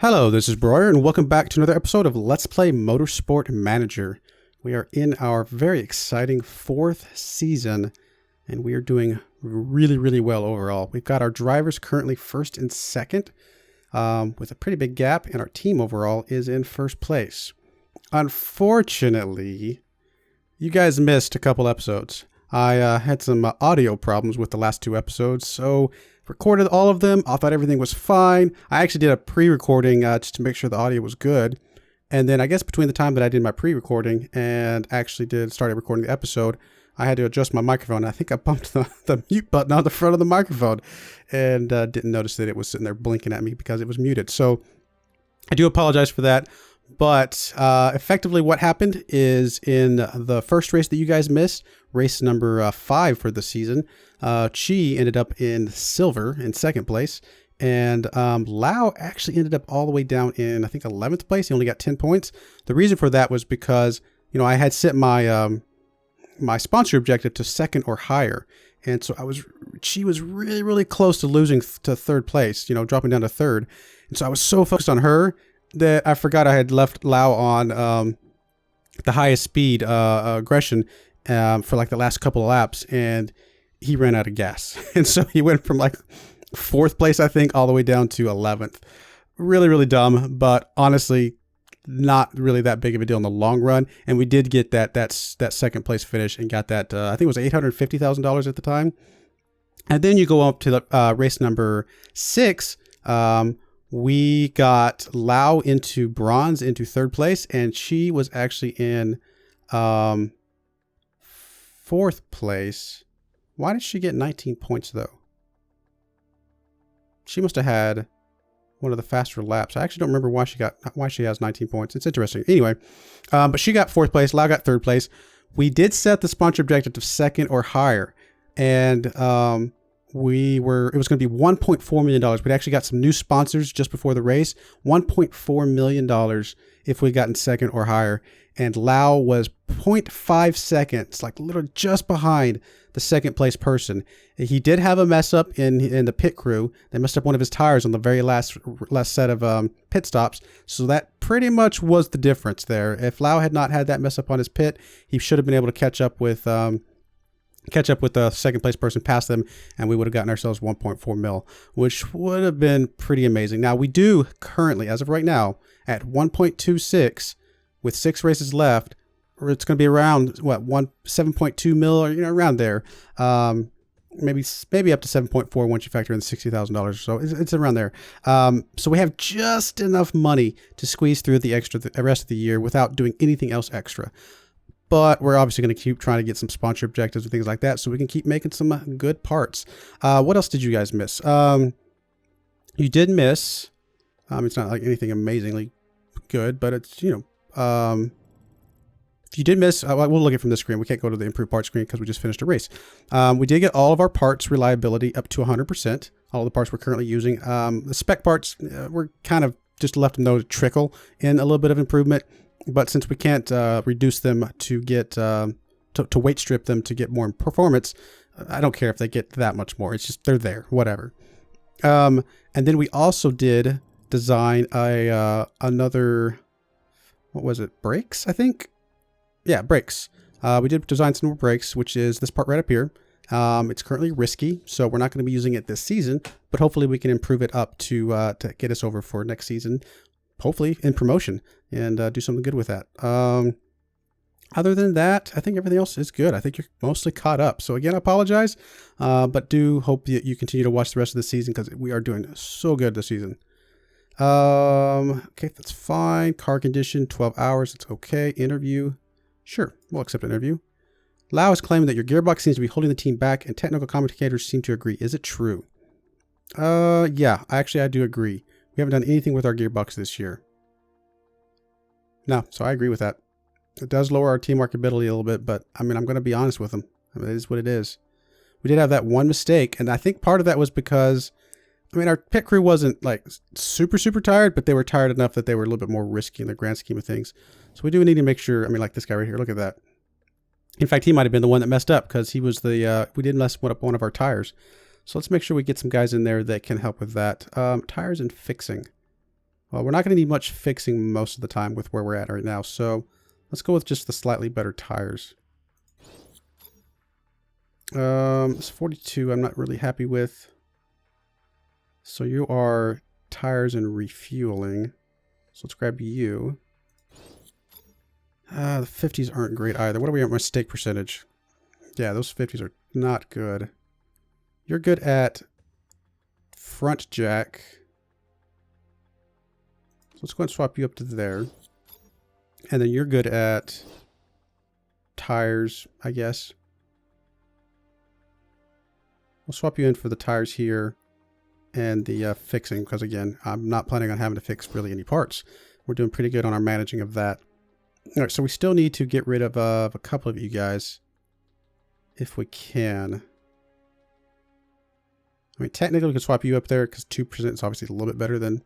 Hello, this is Broyar, and welcome back to another episode of Let's Play Motorsport Manager. We are in our very exciting 4th season, and we are doing really well overall. We've got our drivers currently 1st and 2nd, with a pretty big gap, and our team overall is in 1st place. Unfortunately, you guys missed a couple episodes. I had some audio problems with the last 2 episodes, so recorded all of them. I thought everything was fine. I actually did a pre-recording just to make sure the audio was good. And then I guess between the time that I did my pre-recording and actually started recording the episode, I had to adjust my microphone. I think I bumped the mute button on the front of the microphone and didn't notice that it was sitting there blinking at me because it was muted. So I do apologize for that. But effectively what happened is in the first race that you guys missed, race number 5 for the season, Chi ended up in silver in 2nd place. And Lau actually ended up all the way down in, I think, 11th place. He only got 10 points. The reason for that was because, you know, I had set my my sponsor objective to 2nd or higher. And so she was really close to losing to 3rd place, you know, dropping down to 3rd. And so I was so focused on her that I forgot I had left Lau on the highest speed aggression for like the last couple of laps, and he ran out of gas. And so he went from like 4th place, I think, all the way down to 11th. Really dumb, but honestly, not really that big of a deal in the long run. And we did get that 2nd place finish and got that, I think it was $850,000 at the time. And then you go up to the race number 6, we got Lau into bronze, into 3rd place, and she was actually in 4th place. Why did she get 19 points, though? She must have had one of the faster laps. I actually don't remember why she has 19 points. It's interesting. Anyway, but she got 4th place. Lau got 3rd place. We did set the sponsor objective to 2nd or higher, and it was going to be $1.4 million. We'd actually got some new sponsors just before the race. $1.4 million if we gotten 2nd or higher. And Lau was 0.5 seconds, like literally just behind the 2nd place person. He did have a mess up in the pit crew. They messed up one of his tires on the very last set of pit stops. So that pretty much was the difference there. If Lau had not had that mess up on his pit, he should have been able to catch up with the 2nd place person, past them, and we would have gotten ourselves 1.4 mil, which would have been pretty amazing. Now we do currently, as of right now, at 1.26 with 6 races left, or it's going to be around 7.2 mil, or around there. Maybe up to 7.4 once you factor in the $60,000 or so. It's around there. So we have just enough money to squeeze through the rest of the year without doing anything else extra. But we're obviously going to keep trying to get some sponsor objectives and things like that so we can keep making some good parts. What else did you guys miss? You did miss, it's not like anything amazingly good, but it's, if you did miss, we'll look at it from this screen. We can't go to the improved parts screen because we just finished a race. We did get all of our parts reliability up to 100%. All the parts we're currently using. The spec parts, we're kind of just left them to trickle in a little bit of improvement. But since we can't reduce them to get to weight strip them to get more performance, I don't care if they get that much more. It's just they're there, whatever. And then we also did design another, what was it? Brakes, I think. Yeah, brakes. We did design some more brakes, which is this part right up here. It's currently risky, so we're not going to be using it this season. But hopefully we can improve it up to get us over for next season. Hopefully in promotion, and do something good with that. Other than that, I think everything else is good. I think you're mostly caught up. So again, I apologize, but do hope that you continue to watch the rest of the season because we are doing so good this season. Okay, that's fine. Car condition, 12 hours. It's okay. Interview. Sure, we'll accept an interview. Lau is claiming that your gearbox seems to be holding the team back, and technical commentators seem to agree. Is it true? Yeah, I do agree. We haven't done anything with our gearbox this year. No, so I agree with that. It does lower our team marketability a little bit, but I mean, I'm going to be honest with them. I mean, it is what it is. We did have that one mistake, and I think part of that was because, I mean, our pit crew wasn't like super tired, but they were tired enough that they were a little bit more risky in the grand scheme of things. So we do need to make sure, I mean, like this guy right here, look at that. In fact, he might have been the one that messed up because he was the, we did mess up one of our tires. So let's make sure we get some guys in there that can help with that. Tires and fixing. Well, we're not going to need much fixing most of the time with where we're at right now, so let's go with just the slightly better tires. It's 42 I'm not really happy with. So you are tires and refueling. So let's grab you. The 50s aren't great either. What are we at mistake percentage? Yeah, those 50s are not good. You're good at front jack. So let's go ahead and swap you up to there. And then you're good at tires, I guess. We'll swap you in for the tires here and the fixing, because again, I'm not planning on having to fix really any parts. We're doing pretty good on our managing of that. All right, so we still need to get rid of a couple of you guys if we can. I mean, technically we can swap you up there because 2% is obviously a little bit better than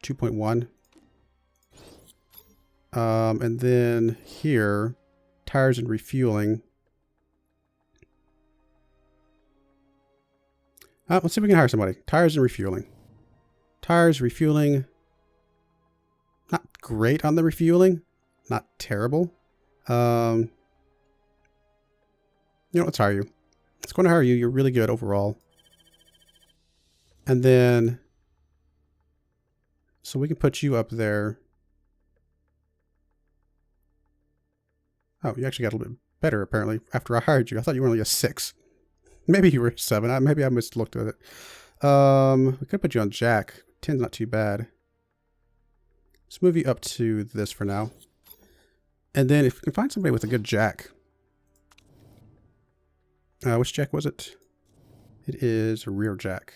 2.1. And then here, tires and refueling. Let's see if we can hire somebody. Tires and refueling. Tires, refueling. Not great on the refueling. Not terrible. You know, let's hire you. Let's go and hire you. You're really good overall. And then, so we can put you up there. Oh, you actually got a little bit better apparently after I hired you. I thought you were only a 6. Maybe you were a 7. Maybe I mislooked at it. We could put you on jack. 10's not too bad. Let's move you up to this for now. And then if we can find somebody with a good jack. Which jack was it? It is a rear jack.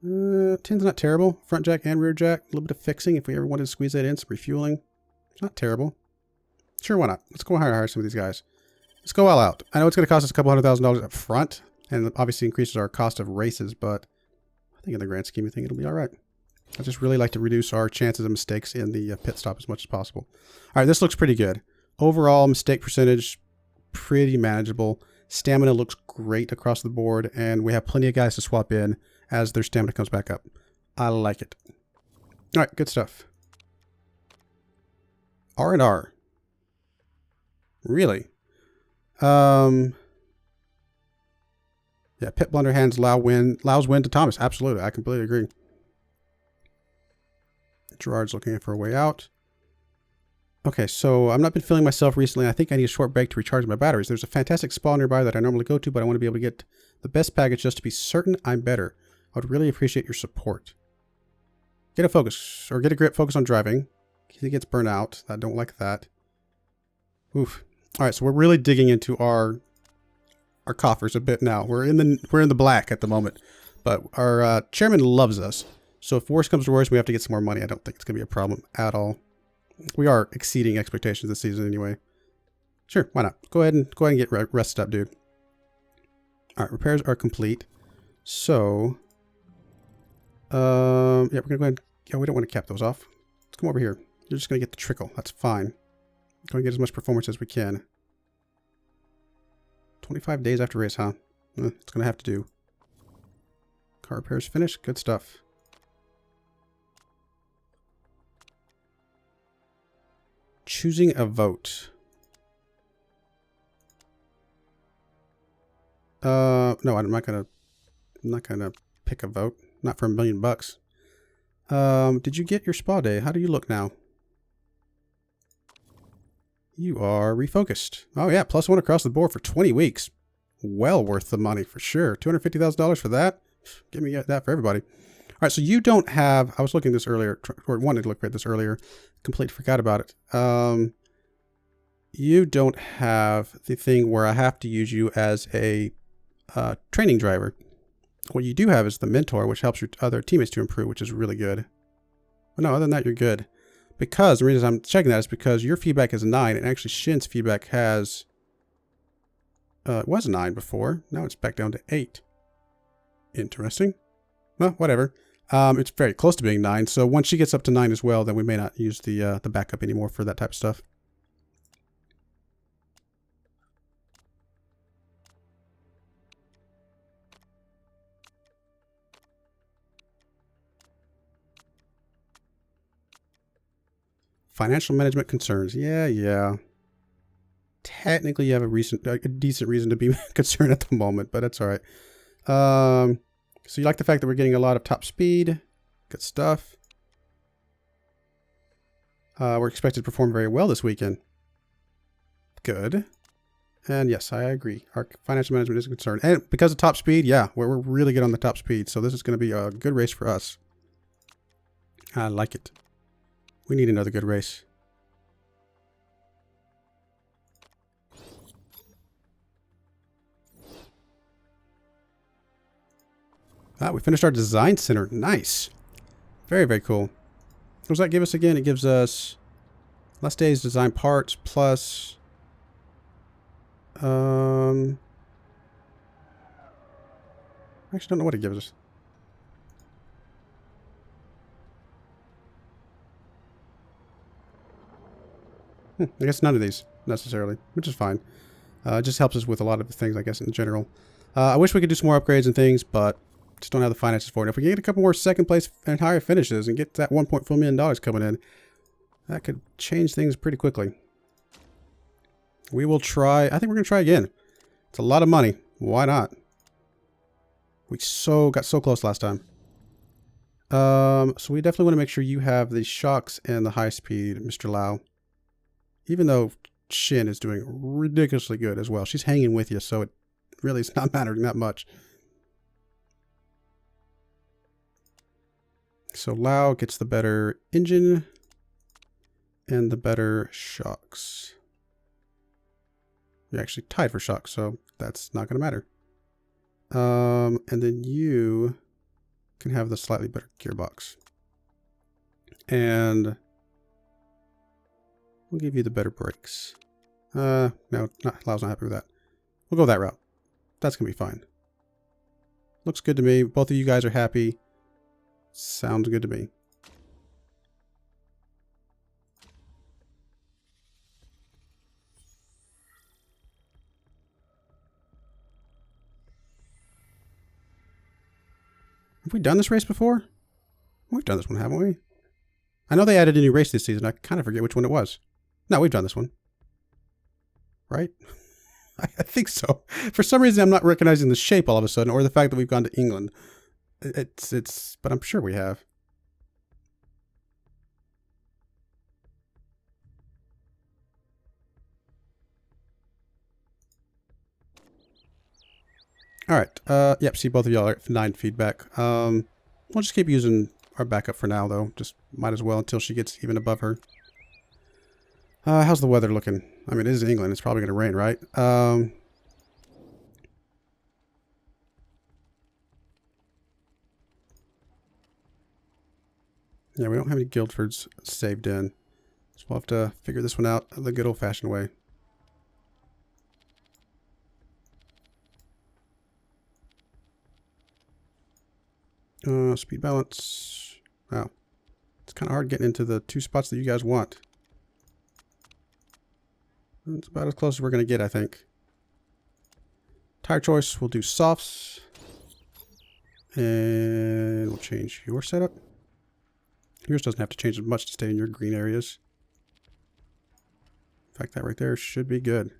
10's not terrible. Front jack and rear jack. A little bit of fixing if we ever wanted to squeeze that in. Some refueling. It's not terrible. Sure, why not? Let's go hire some of these guys. Let's go all out. I know it's going to cost us a couple $100,000 up front, and it obviously increases our cost of races, but I think in the grand scheme of things, it'll be all right. I just really like to reduce our chances of mistakes in the pit stop as much as possible. All right, this looks pretty good. Overall, mistake percentage, pretty manageable. Stamina looks great across the board, and we have plenty of guys to swap in as their stamina comes back up. I like it. All right, good stuff. R&R. Really? Yeah, pit blunder hands allows win to Thomas. Absolutely, I completely agree. Gerard's looking for a way out. Okay, so I've not been feeling myself recently. I think I need a short break to recharge my batteries. There's a fantastic spa nearby that I normally go to, but I want to be able to get the best package just to be certain I'm better. I would really appreciate your support. Get a focus, or get a grip, focus on driving. He gets burnt out. I don't like that. Oof. All right, so we're really digging into our coffers a bit now. We're in the black at the moment, but our chairman loves us. So if worse comes to worse, we have to get some more money. I don't think it's gonna be a problem at all. We are exceeding expectations this season anyway. Sure, why not? Go ahead and get rested up, dude. All right, repairs are complete. So, yeah, we're gonna go ahead. Yeah, we don't want to cap those off. Let's come over here. You're just gonna get the trickle. That's fine. Go and get as much performance as we can. 25 days after race, huh? It's gonna have to do. Car repairs finished. Good stuff. Choosing a vote. No, I'm not gonna pick a vote. Not for $1 million bucks. Did you get your spa day? How do you look now? You are refocused. Oh yeah, +1 across the board for 20 weeks. Well worth the money for sure. $250,000 for that? Give me that for everybody. All right, so you don't have, I was looking at this earlier, or wanted to look at this earlier, completely forgot about it. You don't have the thing where I have to use you as a training driver. What you do have is the mentor, which helps your other teammates to improve, which is really good. But no, other than that, you're good. Because the reason I'm checking that is because your feedback is 9, and actually Shin's feedback has, it was 9 before. Now it's back down to 8. Interesting. Well, whatever. It's very close to being 9. So once she gets up to 9 as well, then we may not use the backup anymore for that type of stuff. Financial management concerns. Yeah. Technically, you have a decent reason to be concerned at the moment, but that's all right. So you like the fact that we're getting a lot of top speed. Good stuff. We're expected to perform very well this weekend. Good. And yes, I agree. Our financial management is a concern. And because of top speed, yeah, we're really good on the top speed. So this is going to be a good race for us. I like it. We need another good race. Ah, we finished our design center. Nice. Very, very cool. What does that give us again? It gives us less days design parts plus... I actually don't know what it gives us. I guess none of these necessarily, which is fine. It just helps us with a lot of things, I guess, in general. I wish we could do some more upgrades and things, but just don't have the finances for it. If we can get a couple more second place and higher finishes and get that $1.4 million coming in, that could change things pretty quickly. We will try. I think we're going to try again. It's a lot of money. Why not? We got so close last time. So we definitely want to make sure you have the shocks and the high speed, Mr. Lau. Even though Shin is doing ridiculously good as well. She's hanging with you, so it really is not mattering that much. So Lau gets the better engine and the better shocks. You're actually tied for shocks, so that's not going to matter. And then you can have the slightly better gearbox. And we'll give you the better brakes. No, Lau's not happy with that. We'll go that route. That's going to be fine. Looks good to me. Both of you guys are happy. Sounds good to me. Have we done this race before? We've done this one, haven't we? I know they added a new race this season. I kind of forget which one it was. No, we've done this one. Right? I think so. For some reason, I'm not recognizing the shape all of a sudden, or the fact that we've gone to England. But I'm sure we have. All right. Yep. See, both of y'all are at 9 feedback. We'll just keep using our backup for now, though. Just might as well until she gets even above her. How's the weather looking? I mean, it is England. It's probably going to rain, right? Yeah, we don't have any Guildfords saved in. So we'll have to figure this one out the good old-fashioned way. Speed balance. Wow. It's kind of hard getting into the 2 spots that you guys want. It's about as close as we're going to get, I think. Tire choice, we'll do softs. And we'll change your setup. Yours doesn't have to change as much to stay in your green areas. In fact, that right there should be good.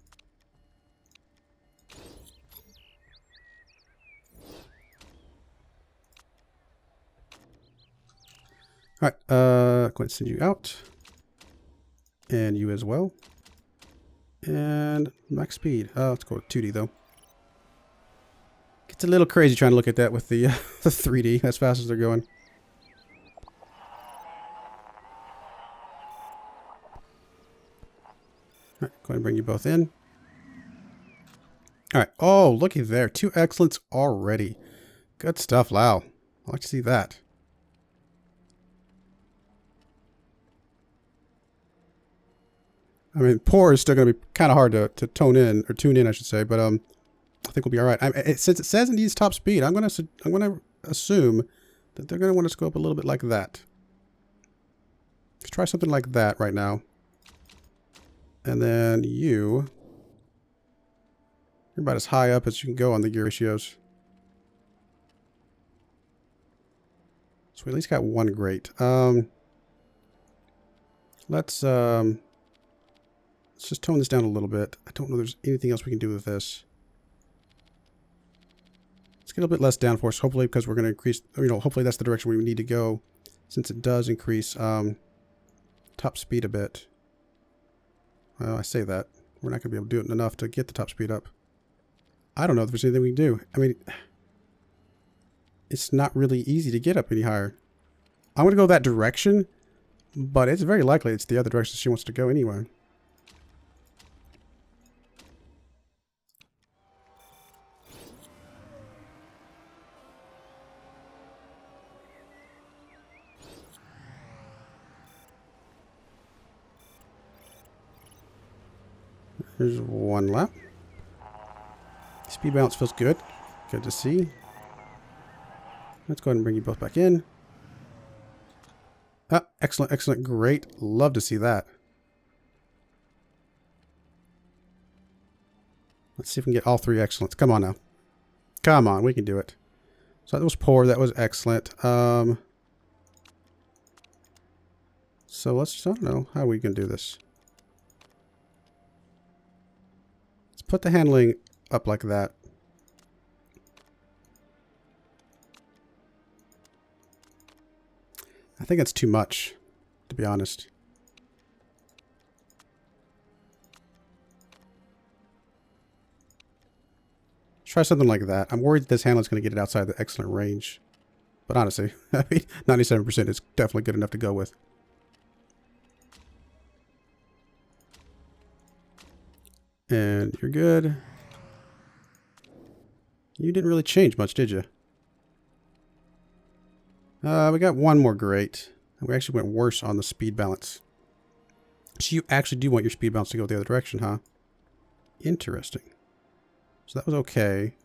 All right, go ahead and send you out. And you as well. And max speed. Let's go with 2D though. Gets a little crazy trying to look at that with the, the 3D as fast as they're going. All right, go ahead and bring you both in. All right. Oh, looky there. 2 excellents already. Good stuff, Lau. I like to see that. I mean, poor is still going to be kind of hard to tune in, I should say. But I think we'll be all right. Since it says it needs top speed, I'm going to assume that they're going to want us to go up a little bit like that. Let's try something like that right now. And then you're about as high up as you can go on the gear ratios. So we at least got one great. Let's just tone this down a little bit. I don't know if there's anything else we can do with this. Let's get a little bit less downforce, hopefully, because we're going to increase, you know, hopefully that's the direction we need to go, since it does increase top speed a bit. Well, I say that. We're not going to be able to do it enough to get the top speed up. I don't know if there's anything we can do. I mean, it's not really easy to get up any higher. I'm going to go that direction, but it's very likely it's the other direction she wants to go anyway. Here's one lap. Speed balance feels good. Good to see. Let's go ahead and bring you both back in. Ah, excellent, excellent, great. Love to see that. Let's see if we can get all three excellents. Come on now. Come on, we can do it. So that was poor. That was excellent. So let's, I don't know how we can do this. Let's put the handling up like that. I think that's too much, to be honest. Let's try something like that. I'm worried this handle is going to get it outside the excellent range. But honestly, I mean, 97% is definitely good enough to go with. And you're good. You didn't really change much, did you? We got one more great. We actually went worse on the speed balance. So you actually do want your speed balance to go the other direction, huh? Interesting. So that was okay.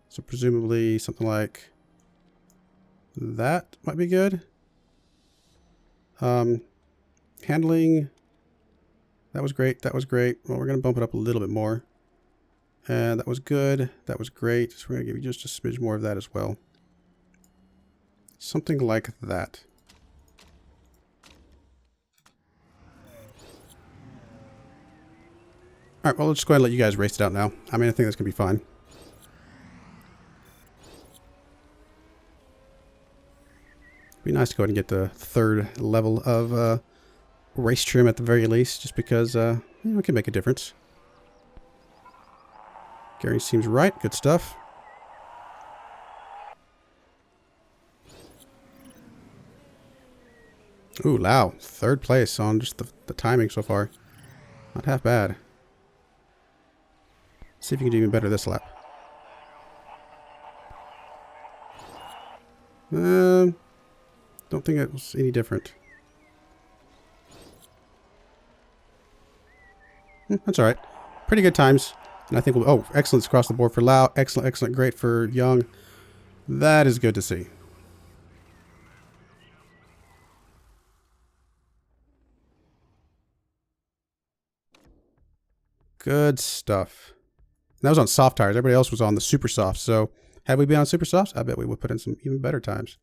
So presumably something like that might be good. Handling. That was great. That was great. Well, we're going to bump it up a little bit more. And that was good. That was great. So we're going to give you just a smidge more of that as well. Something like that. Alright, well, let's just go ahead and let you guys race it out now. I mean, I think that's going to be fine. It'd be nice to go ahead and get the third level of race trim at the very least, just because you know, it can make a difference. Gary seems right. Good stuff. Ooh, Lau. Third place on just the timing so far. Not half bad. Let's see if you can do even better this lap. Don't think it was any different. That's alright. Pretty good times. And I think we'll... Oh, excellence across the board for Lau. Excellent, excellent, great for Young. That is good to see. Good stuff. And that was on soft tires. Everybody else was on the super soft. So had we been on super softs, I bet we would put in some even better times.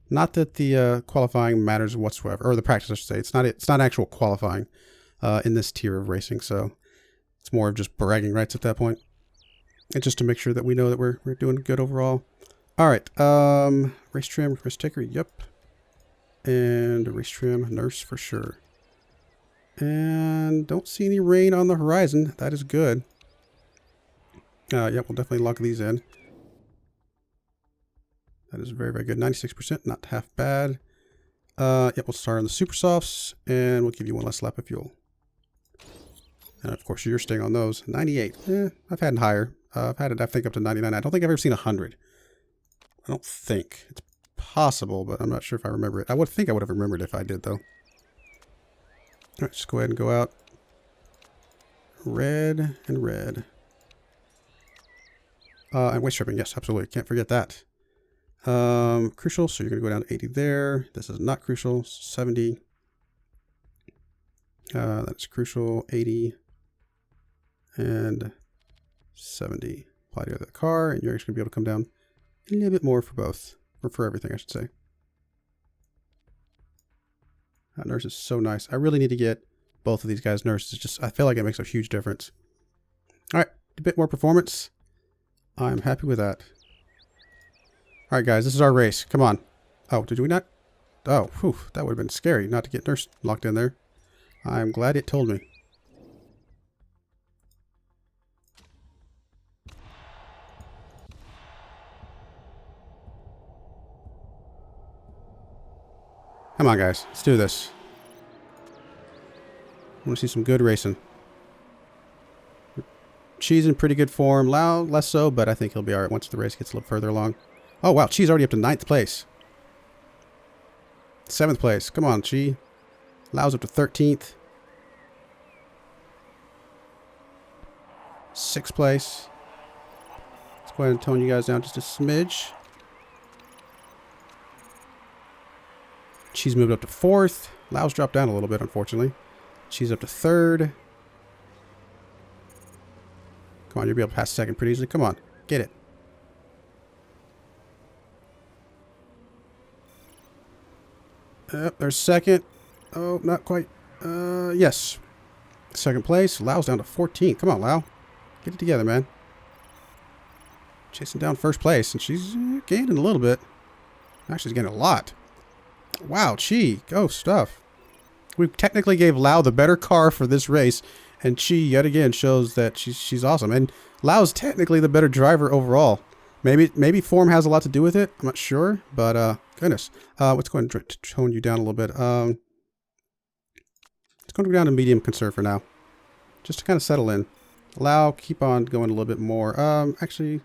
Not that the qualifying matters whatsoever, or the practice, I should say. It's not actual qualifying in this tier of racing. So it's more of just bragging rights at that point. And just to make sure that we know that we're doing good overall. All right. Race trim, race ticker. Yep. And race trim, nurse for sure. And don't see any rain on the horizon. That is good. Yep, we'll definitely lock these in. That is very, very good. 96%, not half bad. Yep, we'll start on the super softs, and we'll give you one less lap of fuel. And of course, you're staying on those. 98. I've had it higher. I've had it, I think, up to 99. I don't think I've ever seen 100. I don't think. It's possible, but I'm not sure if I remember it. I would think I would have remembered if I did, though. All right, just go ahead and go out. Red and red. And waste stripping, yes, absolutely. Can't forget that. Crucial, so you're going to go down to 80 there. This is not crucial, 70. That's crucial, 80. And 70. Apply to the car, and you're actually going to be able to come down a little bit more for both. Or for everything, I should say. That nurse is so nice. I really need to get both of these guys nurses. Just I feel like it makes a huge difference. All right, a bit more performance. I'm happy with that. All right, guys, this is our race. Come on. Oh, did we not? Oh, whew, that would have been scary not to get nurse locked in there. I'm glad it told me. Come on, guys. Let's do this. I want to see some good racing. Cheese in pretty good form. Lau, less so, but I think he'll be all right once the race gets a little further along. Oh, wow. Cheese already up to 9th place. 7th place. Come on, Chi. Lau's up to 13th. 6th place. Let's go ahead and tone you guys down just a smidge. Cheese moved up to 4th. Lau's dropped down a little bit, unfortunately. Cheese up to 3rd. Come on, you'll be able to pass 2nd pretty easily. Come on, get it. There's 2nd. Oh, not quite. Yes. 2nd place. Lau's down to 14th. Come on, Lau. Get it together, man. Chasing down 1st place, and she's gaining a little bit. Actually, she's gaining a lot. Wow, Chi. Go stuff. We technically gave Lau the better car for this race, and Chi yet again shows that she's awesome. And Lau's technically the better driver overall. Maybe form has a lot to do with it. I'm not sure, but goodness. Let's go ahead and tone you down a little bit. Let's go down to medium concern for now, just to kind of settle in. Lau, keep on going a little bit more. Actually,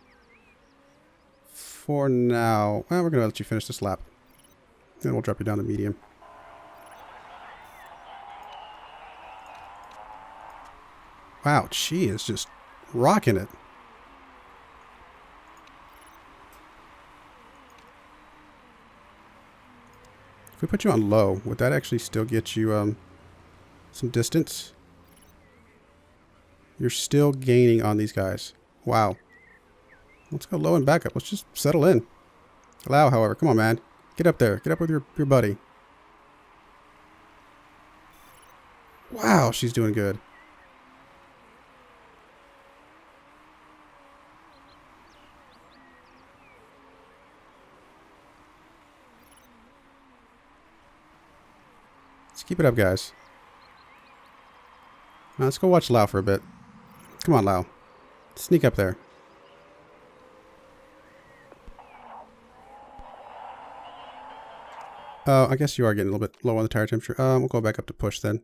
for now, well, we're gonna let you finish this lap. Then we'll drop you down to medium. Wow, she is just rocking it. If we put you on low, would that actually still get you some distance? You're still gaining on these guys. Wow. Let's go low and back up. Let's just settle in. Allow, however. Come on, man. Get up there. Get up with your buddy. Wow, she's doing good. Let's keep it up, guys. Now let's go watch Lau for a bit. Come on, Lau. Sneak up there. I guess you are getting a little bit low on the tire temperature. We'll go back up to push then.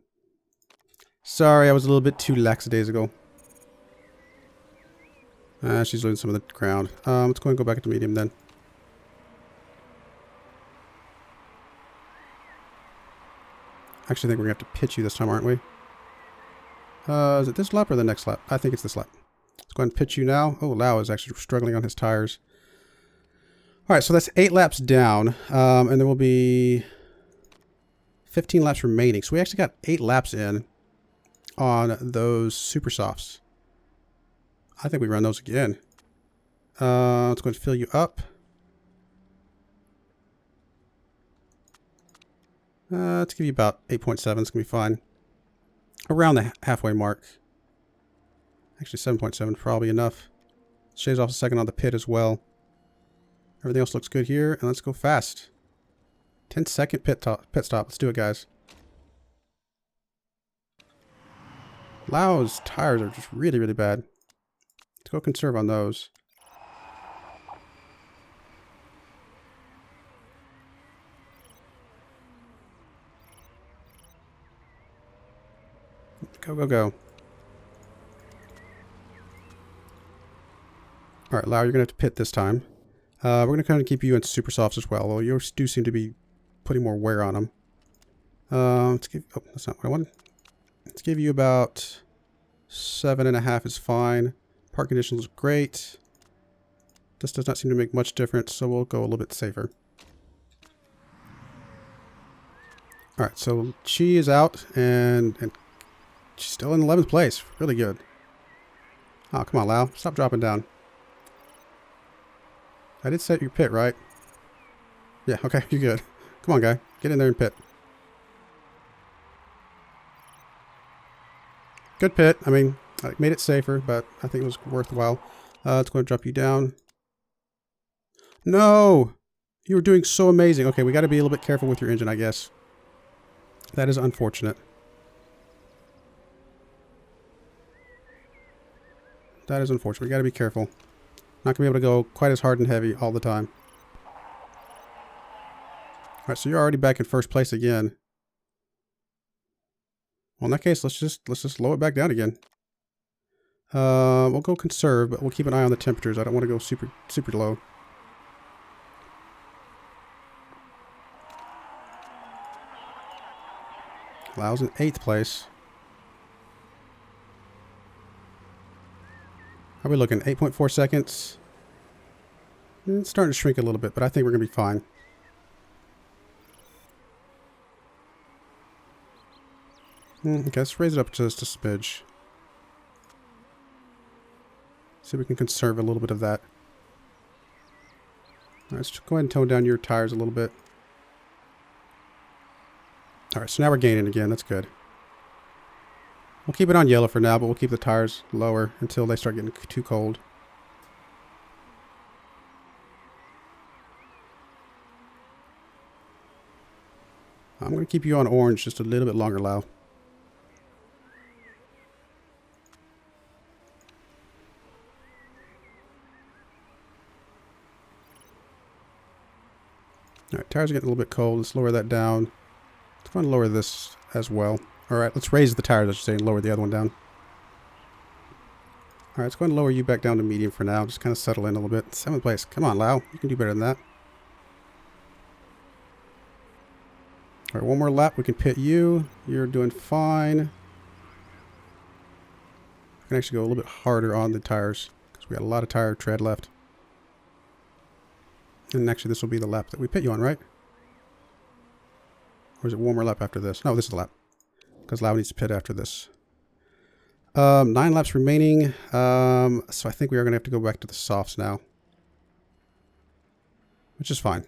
Sorry, I was a little bit too lackadaisical. She's losing some of the ground. Let's go and go back to medium then. Actually, I think we're going to have to pitch you this time, aren't we? Is it this lap or the next lap? I think it's this lap. Let's go ahead and pitch you now. Oh, Lau is actually struggling on his tires. All right, so that's 8 laps down, and there will be 15 laps remaining. So we actually got 8 laps in on those super softs. I think we run those again. Let's go ahead and fill you up. Let's give you about 8.7. It's going to be fine. Around the halfway mark. Actually, 7.7 probably enough. Shaves off a second on the pit as well. Everything else looks good here, and let's go fast. 10-second pit stop. Let's do it, guys. Lau's tires are just really, really bad. Let's go conserve on those. Go, go, go. All right, Lau, you're going to have to pit this time. We're going to kind of keep you in super softs as well, although you do seem to be putting more wear on them. Let's give, oh, that's not what I wanted. Let's give you about 7.5 is fine. Park conditions look great. This does not seem to make much difference, so we'll go a little bit safer. All right, so Chi is out, and she's still in 11th place. Really good. Oh, come on, Lau. Stop dropping down. I did set your pit, right? Yeah, okay, you're good. Come on, guy. Get in there and pit. Good pit. I mean, I made it safer, but I think it was worthwhile. It's going to drop you down. No! You were doing so amazing. Okay, we got to be a little bit careful with your engine, I guess. That is unfortunate. That is unfortunate. We got to be careful. Not going to be able to go quite as hard and heavy all the time. Alright, so you're already back in first place again. Well, in that case, let's just lower it back down again. We'll go conserve, but we'll keep an eye on the temperatures. I don't want to go super low. Well, I was in 8th place. How are we looking? 8.4 seconds. It's starting to shrink a little bit, but I think we're going to be fine. Okay, let's raise it up just a smidge. See if we can conserve a little bit of that. Alright, let's go ahead and tone down your tires a little bit. Alright, so now we're gaining again. That's good. We'll keep it on yellow for now, but we'll keep the tires lower until they start getting too cold. I'm going to keep you on orange just a little bit longer, Lau. Alright, tires are getting a little bit cold. Let's lower that down. Let's go and lower this as well. Alright, let's raise the tires, I should say, and lower the other one down. Alright, let's go and lower you back down to medium for now. Just kind of settle in a little bit. 7th place. Come on, Lau. You can do better than that. Alright, one more lap. We can pit you. You're doing fine. I can actually go a little bit harder on the tires because we got a lot of tire tread left. And actually, this will be the lap that we pit you on, right? Or is it one more lap after this? No, this is the lap. Because Lau needs to pit after this. 9 laps remaining. So I think we are going to have to go back to the softs now. Which is fine.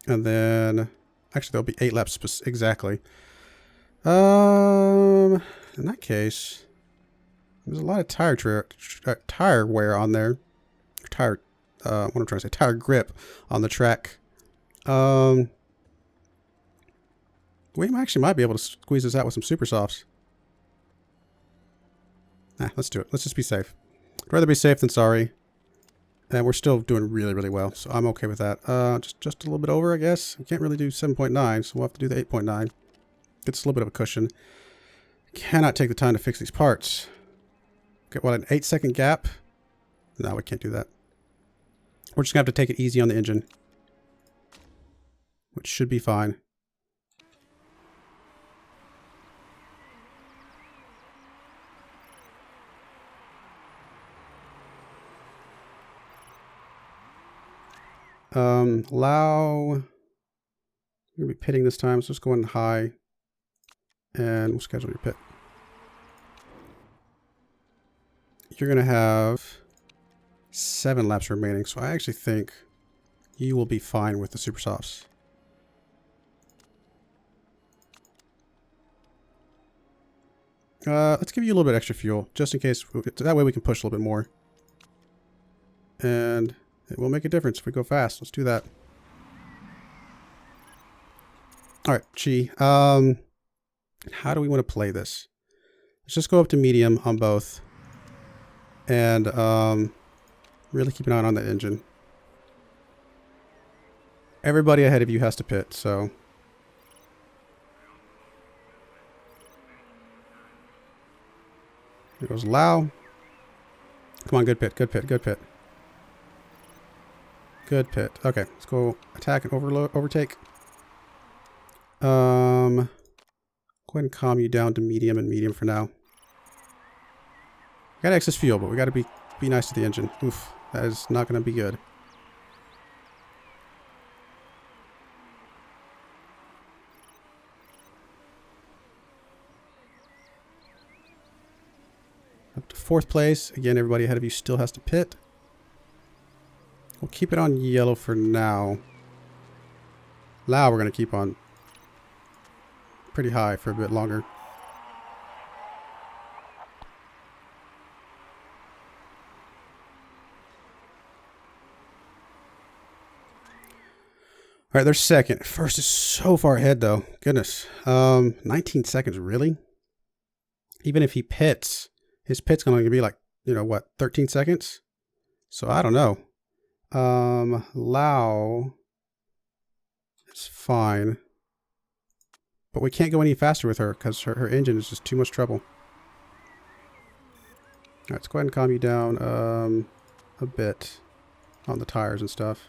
And then... Actually, there'll be 8 laps exactly. In that case... There's a lot of tire wear on there. Tire... what I'm trying to say, tire grip on the track. We actually might be able to squeeze this out with some super softs. Nah, let's do it. Let's just be safe. I'd rather be safe than sorry. And we're still doing really, really well, so I'm okay with that. Just a little bit over, I guess. We can't really do 7.9, so we'll have to do the 8.9. Gets a little bit of a cushion. Cannot take the time to fix these parts. Get what, an 8-second gap? No, we can't do that. We're just going to have to take it easy on the engine. Which should be fine. Lau. We're going to be pitting this time, so let's go in high. And we'll schedule your pit. You're going to have 7 laps remaining, so I actually think you will be fine with the super softs. Let's give you a little bit extra fuel, just in case. That way we can push a little bit more. And it will make a difference if we go fast. Let's do that. Alright, Chi. How do we want to play this? Let's just go up to medium on both. And really keep an eye on the engine. Everybody ahead of you has to pit, so... Here goes Lau. Come on, good pit, good pit, good pit. Good pit. Okay, let's go attack and overtake. Go ahead and calm you down to medium and medium for now. Got excess fuel, but we got to be nice to the engine. Oof, that is not going to be good. Up to 4th place. Again, everybody ahead of you still has to pit. We'll keep it on yellow for now. Lau, we're going to keep on pretty high for a bit longer. right, they're second. First is so far ahead, though. Goodness. 19 seconds, really? Even if he pits, his pit's going to be like, you know, what, 13 seconds? So I don't know. Lau is fine. But we can't go any faster with her because her engine is just too much trouble. All right, let's go ahead and calm you down a bit on the tires and stuff.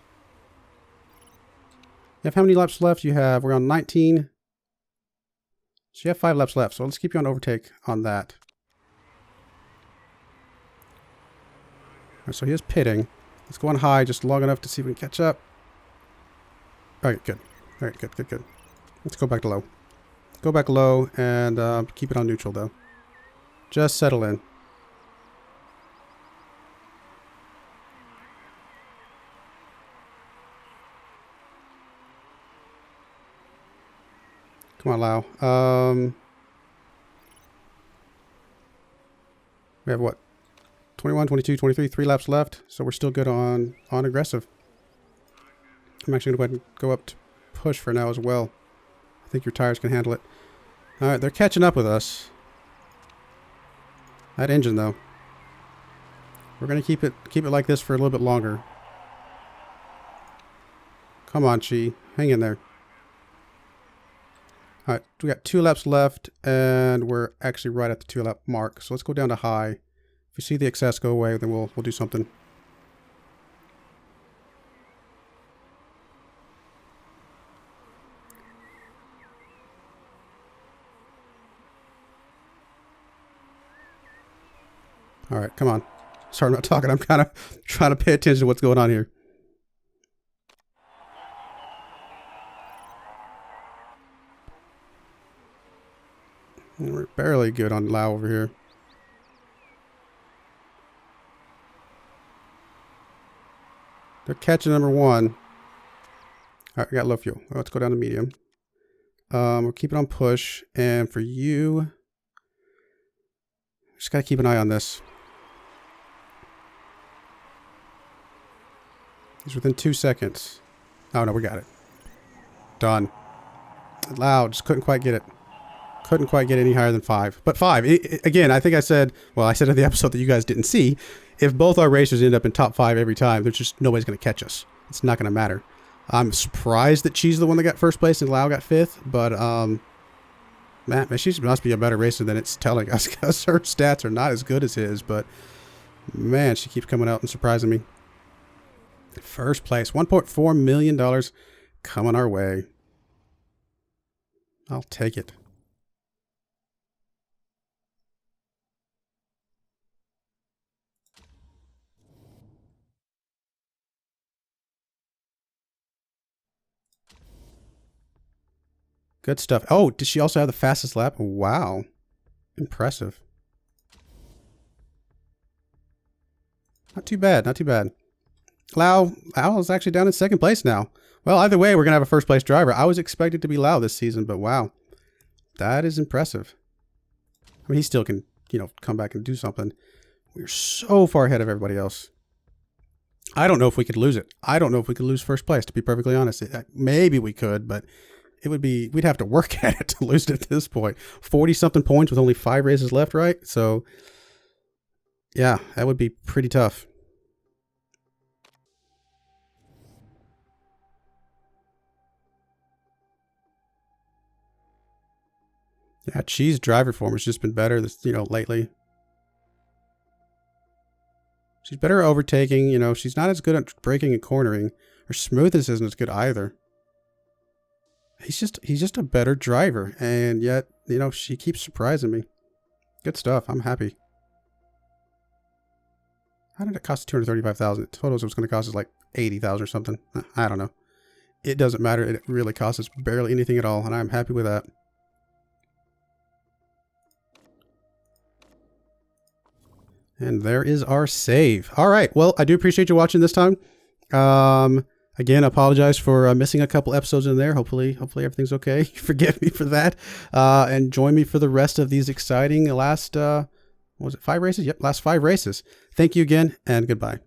You have how many laps left? You have, we're on 19. So you have 5 laps left. So let's keep you on overtake on that. All right, so he is pitting. Let's go on high just long enough to see if we can catch up. All right, good. All right, good. Let's go back to low. Go back low and keep it on neutral, though. Just settle in. Come on, Lau. We have what? 21, 22, 23, 3 laps left. So we're still good on aggressive. I'm actually going to go ahead and go up to push for now as well. I think your tires can handle it. All right, they're catching up with us. That engine, though. We're going to keep it like this for a little bit longer. Come on, Chi. Hang in there. All right, we got 2 laps left, and we're actually right at the 2 lap mark. So let's go down to high. If we see the excess go away, then we'll do something. All right, come on. Sorry, I'm not talking. I'm kind of trying to pay attention to what's going on here. We're barely good on Lau over here. They're catching number 1. All right, we got low fuel. Let's go down to medium. We'll keep it on push. And for you, just got to keep an eye on this. He's within 2 seconds. Oh, no, we got it. Done. Loud. Just couldn't quite get it. Couldn't quite get any higher than 5. But 5. Again, I think I said in the episode that you guys didn't see, if both our racers end up in top 5 every time, there's just nobody's going to catch us. It's not going to matter. I'm surprised that she's the one that got first place and Lau got 5th. But, man, she must be a better racer than it's telling us because her stats are not as good as his. But, man, she keeps coming out and surprising me. First place, $1.4 million coming our way. I'll take it. Good stuff. Oh, did she also have the fastest lap? Wow. Impressive. Not too bad, not too bad. Lau is actually down in 2nd place now. Well, either way, we're going to have a first place driver. I was expected to be Lau this season, but wow. That is impressive. I mean, he still can, you know, come back and do something. We're so far ahead of everybody else. I don't know if we could lose it. I don't know if we could lose first place, to be perfectly honest. Maybe we could, but it would be, we'd have to work at it to lose it at this point. 40-something points with only 5 races left, right? So, yeah, that would be pretty tough. Yeah, Chi's driver form has just been better, you know, lately. She's better at overtaking, you know, she's not as good at braking and cornering. Her smoothness isn't as good either. He's just a better driver, and yet, you know, she keeps surprising me. Good stuff. I'm happy. How did it cost $235,000? It told us it was going to cost us like $80,000 or something. I don't know. It doesn't matter. It really costs us barely anything at all, and I'm happy with that. And there is our save. All right. Well, I do appreciate you watching this time. Again, I apologize for missing a couple episodes in there. Hopefully everything's okay. Forgive me for that. And join me for the rest of these exciting last, what was it, 5 races? Yep, last 5 races. Thank you again, and goodbye.